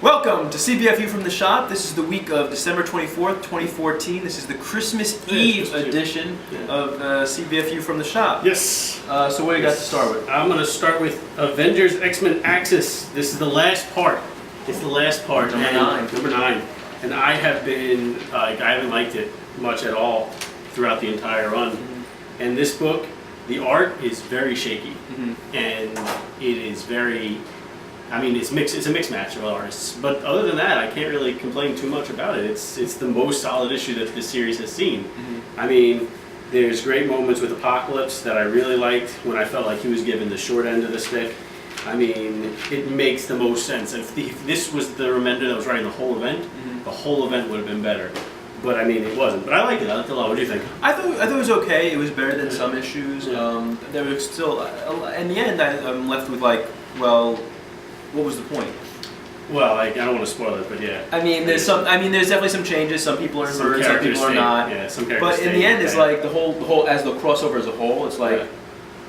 Welcome to Cbfu from the shop. This is the week of December 24th, 2014. This is the Christmas Eve edition of Cbfu from the shop. Yes. So what do you got to start with? I'm going to start with Avengers XMen Axis. This is the last part. It's the last part. Number 9. Number 9. And I have been, I haven't liked it much at all throughout the entire run. Mm-hmm. And this book, the art is very shaky. Mm-hmm. And it is very... I mean, it's a mixed match of artists, but other than that, I can't really complain too much about it. It's the most solid issue that this series has seen. Mm-hmm. I mean, there's great moments with Apocalypse that I really liked when I felt like he was given the short end of the stick. I mean, it makes the most sense. If this was the Remender that was writing the whole event, mm-hmm. the whole event would have been better. But I mean, it wasn't. But I liked it. I liked it a lot. What do you think? I thought it was okay. It was better than some issues. Yeah. There was still, in the end, I'm left with like, well. What was the point? Well, I don't want to spoil it, but yeah. I mean, there's definitely some changes. Some people are inverted, some people are not. Yeah, some characters. But in the end, it's like the whole as the crossover as a whole. It's like,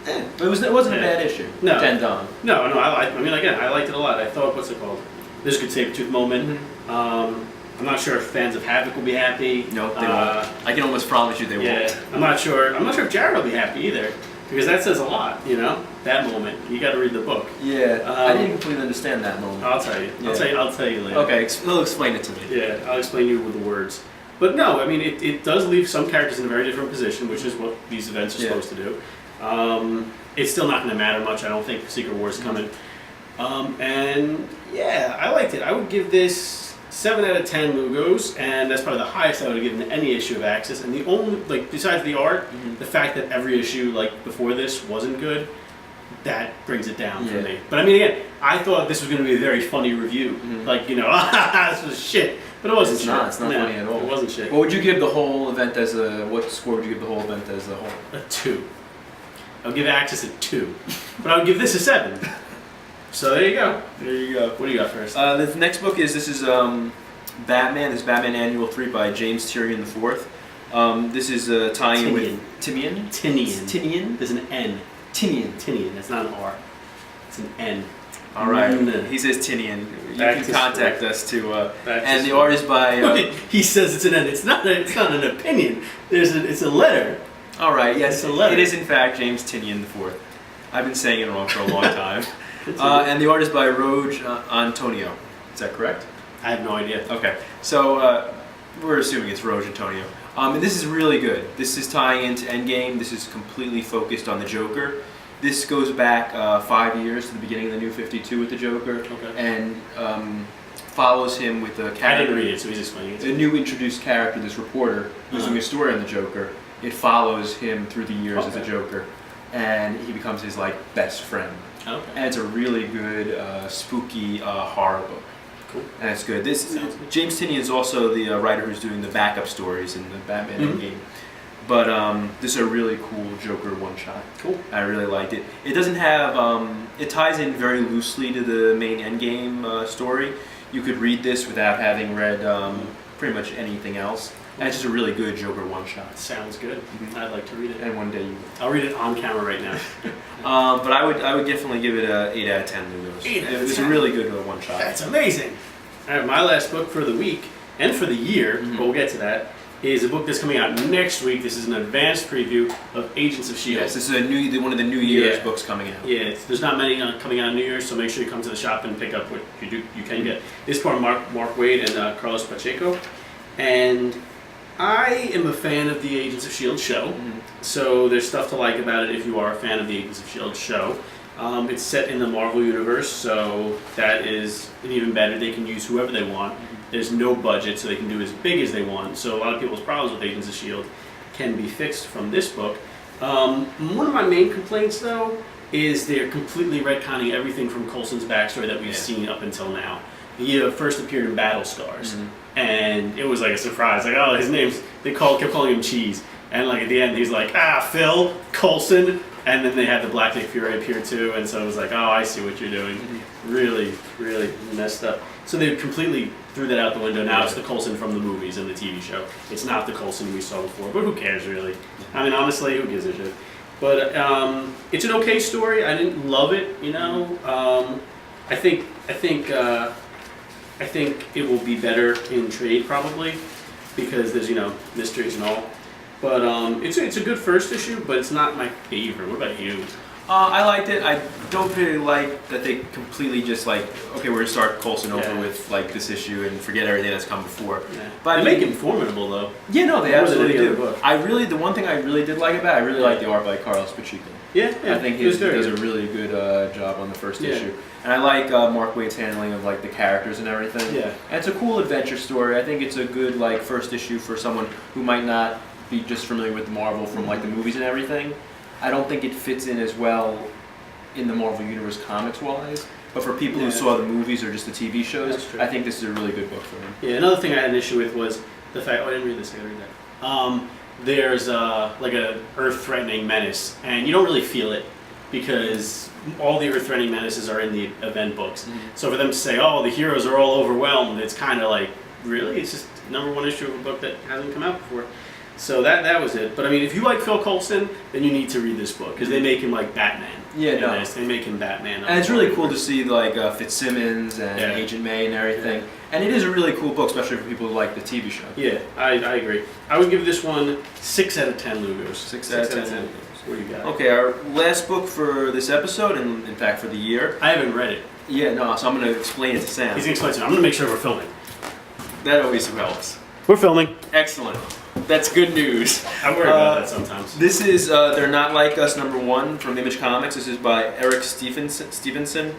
it wasn't a bad issue. No, to end on. No. I mean, again, I liked it a lot. I thought, what's it called? There's a good saber-tooth moment. Mm-hmm. I'm not sure if fans of Havoc will be happy. No, they won't. I can almost promise you they won't. I'm not sure if Jared will be happy either. Because that says a lot, you know. That moment, you got to read the book. Yeah, I didn't completely understand that moment. I'll tell you. Yeah. I'll tell you later. Okay, he'll explain it to me. Yeah, I'll explain you with the words. But no, I mean, it does leave some characters in a very different position, which is what these events are supposed to do. It's still not going to matter much. I don't think Secret War's coming. And yeah, I liked it. I would give this 7 out of 10 Lugos, and that's probably the highest I would have given to any issue of Axis. And the only, besides the art, the fact that every issue, before this, wasn't good, that brings it down for me. But I mean, again, I thought this was going to be a very funny review. This was shit. But it wasn't shit. It's not funny at all. It wasn't shit. What would you give the whole event what score would you give the whole event as a whole? A 2. I would give Axis a 2. But I would give this a 7. So there you go. There you go. What do you got first? The next book is Batman. This is Batman Annual 3 by James Tyrion IV. This is tying in with Tinian. Tinian. There's an N. Tinian. That's not an R. It's an N. All right. He says Tinian. You can contact us to. And the art is by. He says it's an N. It's not an opinion. It's a letter. All right. Yes, it's a letter. It is in fact James Tynion IV. I've been saying it wrong for a long time. And the art is by Roge Antonio. Is that correct? I have no idea. Okay, so we're assuming it's Roge Antonio. And this is really good. This is tying into Endgame. This is completely focused on the Joker. This goes back 5 years to the beginning of the New 52 with the Joker, and follows him with a character. I didn't read it, so he's explaining it. A new introduced character, this reporter, who's doing a story on the Joker. It follows him through the years as a Joker, and he becomes his best friend. Okay. And it's a really good, spooky horror book. Cool. And it's good. James Tynion is also the writer who's doing the backup stories in the Batman Endgame. But this is a really cool Joker one-shot. Cool. I really liked it. It doesn't have... it ties in very loosely to the main Endgame story. You could read this without having read pretty much anything else. And it's just a really good Joker one-shot. Sounds good. I'd like to read it. And one day you will. I'll read it on camera right now. But I would definitely give it a 8 out of 10 Lugos. It was a really good one-shot. That's amazing. All right, my last book for the week, and for the year, but we'll get to that, is a book that's coming out next week. This is an advanced preview of Agents of S.H.I.E.L.D. Yes, this is one of the New Year's books coming out. Yeah, there's not many coming out on New Year's, so make sure you come to the shop and pick up what you can get. This is from Mark Waid and Carlos Pacheco. And I am a fan of the Agents of S.H.I.E.L.D. show, so there's stuff to like about it if you are a fan of the Agents of S.H.I.E.L.D. show. It's set in the Marvel Universe, so that is even better. They can use whoever they want. There's no budget, so they can do as big as they want. So a lot of people's problems with Agents of S.H.I.E.L.D. can be fixed from this book. One of my main complaints, though, is they're completely retconning everything from Coulson's backstory that we've seen up until now. He first appeared in Battle Scars, and it was like a surprise. His name's, kept calling him Cheese. And at the end, he's like, Phil, Coulson. And then they had the Black Nick Fury appear too, and so it was like, oh, I see what you're doing. Really, really messed up. So they completely threw that out the window. Now it's the Coulson from the movies and the TV show. It's not the Coulson we saw before, but who cares really? I mean, honestly, who gives a shit? But it's an okay story. I didn't love it, you know. I think I think it will be better in trade probably because there's mysteries and all. But it's a good first issue, but it's not my favorite. What about you? I liked it. I don't really like that they completely just like, okay, we're gonna start Coulson over with like this issue and forget everything that's come before. Yeah. But they make him formidable though. Yeah, no, they More than absolutely any other do. book. The one thing I really did like about it, I really like the art by Carlos Pacheco. Yeah, I think he does a really good job on the first issue. And I like Mark Waid's handling of like the characters and everything. Yeah. And it's a cool adventure story. I think it's a good like first issue for someone who might not be just familiar with Marvel from like the movies and everything. I don't think it fits in as well in the Marvel Universe comics wise, but for people who saw the movies or just the TV shows, I think this is a really good book for them. Yeah, another thing I had an issue with was the fact, I didn't read this, I gotta read that. There's like a Earth-threatening menace, and you don't really feel it because all the Earth-threatening menaces are in the event books. Mm-hmm. So for them to say, oh, the heroes are all overwhelmed, it's kind of like, really? It's just #1 issue of a book that hasn't come out before. So that was it. But I mean, if you like Phil Coulson, then you need to read this book because they make him like Batman. Yeah, no. They make him Batman. And it's really cool to see like Fitzsimmons and Agent May and everything. Yeah. And it is a really cool book, especially for people who like the TV show. Yeah, I agree. I would give this one 6 out of 10 Lugos. 6 out of 10 Lugos. What do you got? Okay, our last book for this episode, and in fact for the year. I haven't read it. Yeah, no, so I'm going to explain it to Sam. He's going to explain it to me. I'm going to make sure we're filming. That always helps. We're filming. Excellent. That's good news. I worry about that sometimes. This is They're Not Like Us #1 from Image Comics. This is by Eric Stevenson.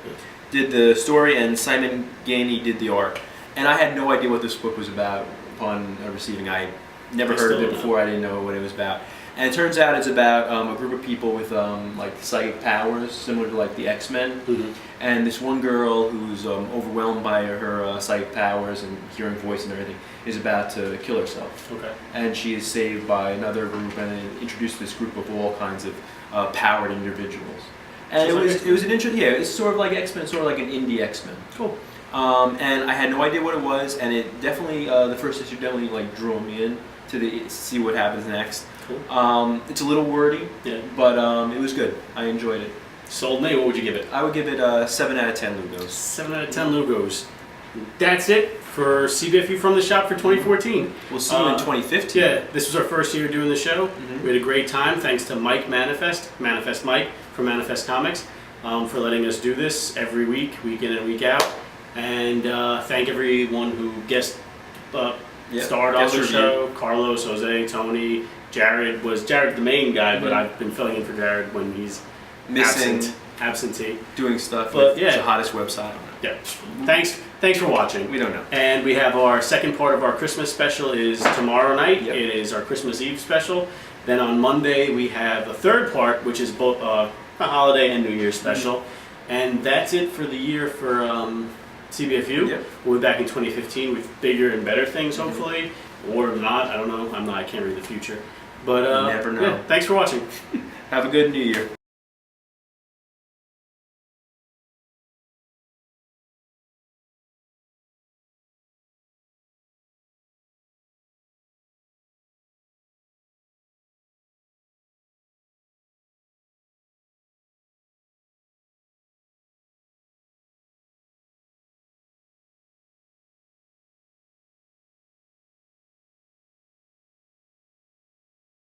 Did the story, and Simon Gainey did the art. And I had no idea what this book was about upon receiving. I never heard of it before. I didn't know what it was about. And it turns out it's about a group of people with like psychic powers, similar to like the X-Men. Mm-hmm. And this one girl who's overwhelmed by her psychic powers and hearing voice and everything is about to kill herself. Okay. And she is saved by another group and introduced to this group of all kinds of powered individuals. And it was an interesting, it's sort of like X-Men, sort of like an indie X-Men. Cool. And I had no idea what it was, and it definitely, the first issue definitely like drew me in to see what happens next. Cool. It's a little wordy, but it was good. I enjoyed it. Sold me. What would you give it? I would give it 7 out of 10 Lugos. 7 out of 10 Lugos. That's it for Cbfu from the shop for 2014. We'll see you in 2015. Yeah, this was our first year doing the show. Mm-hmm. We had a great time. Thanks to Mike Manifest Mike from Manifest Comics, for letting us do this every week in and week out. And thank everyone who starred on the show. Carlos, Jose, Tony, Jared. Was Jared the main guy, but I've been filling in for Jared when he's absentee. Doing stuff with the hottest website on it. Yeah. Thanks for watching. We don't know. And we have our second part of our Christmas special is tomorrow night. Yep. It is our Christmas Eve special. Then on Monday we have a third part, which is both a holiday and New Year's special. Mm-hmm. And that's it for the year for Cbfu. Yep. We'll be back in 2015 with bigger and better things, hopefully. Or not. I don't know. I can't read the future. But you never know. Yeah, thanks for watching. Have a good New Year.